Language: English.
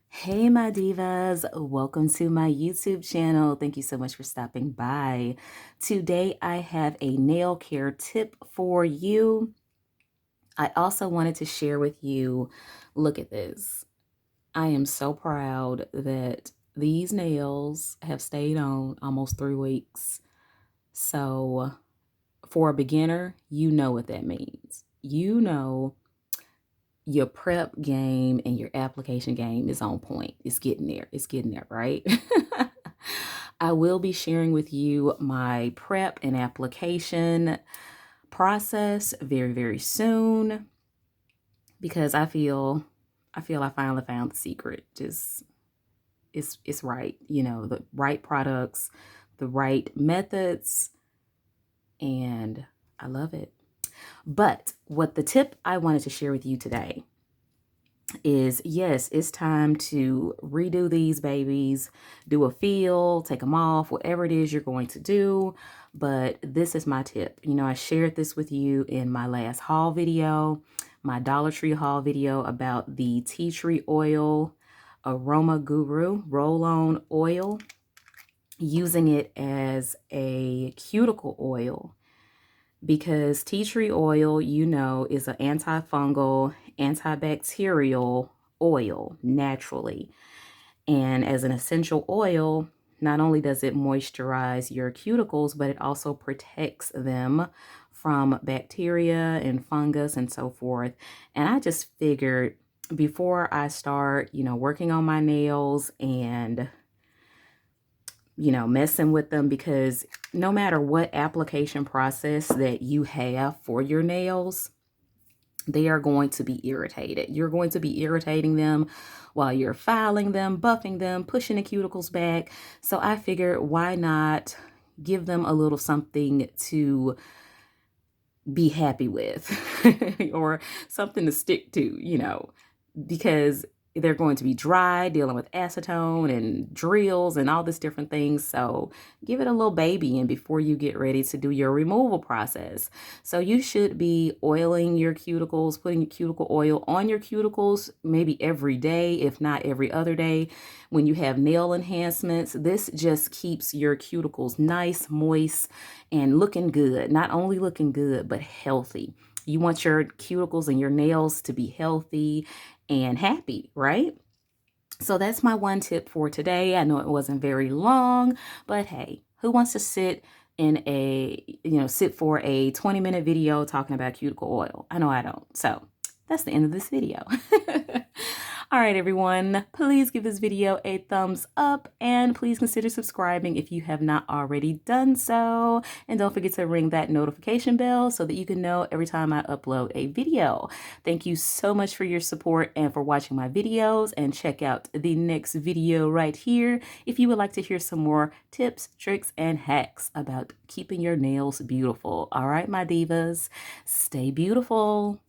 Hey, my divas, welcome to my YouTube channel. Thank you so much for stopping by. Today, I have a nail care tip for you. I also wanted to share with you, look at this. I am so proud that these nails have stayed on almost 3 weeks. So, for a beginner, you know what that means. You know your prep game and your application game is on point. It's getting there. It's getting there, right? I will be sharing with you my prep and application process very, very soon because I finally found the secret. Just it's right. You know, the right products, the right methods, and I love it. But what the tip I wanted to share with you today is, yes, it's time to redo these babies, do a feel, take them off, whatever it is you're going to do. But this is my tip. You know, I shared this with you in my last haul video, my Dollar Tree haul video about the tea tree oil aroma guru roll-on oil, using it as a cuticle oil because tea tree oil, you know, is an antifungal, antibacterial oil naturally. And as an essential oil, not only does it moisturize your cuticles, but it also protects them from bacteria and fungus and so forth. And I just figured before I start, working on my nails and messing with them, because no matter what application process that you have for your nails, they are going to be irritated. You're going to be irritating them while you're filing them, buffing them, pushing the cuticles back. So I figured, why not give them a little something to be happy with or something to stick to, because they're going to be dry, dealing with acetone and drills and all this different things. So give it a little baby in before you get ready to do your removal process. So you should be oiling your cuticles, putting your cuticle oil on your cuticles maybe every day, if not every other day. When you have nail enhancements, this just keeps your cuticles nice, moist, and looking good. Not only looking good, but healthy. You want your cuticles and your nails to be healthy and happy, right? So that's my one tip for today. I know it wasn't very long, but hey, who wants to sit for a 20-minute video talking about cuticle oil? I know I don't. So that's the end of this video. All right, everyone, please give this video a thumbs up and please consider subscribing if you have not already done so. And don't forget to ring that notification bell so that you can know every time I upload a video. Thank you so much for your support and for watching my videos, and check out the next video right here if you would like to hear some more tips, tricks, and hacks about keeping your nails beautiful. All right, my divas, stay beautiful.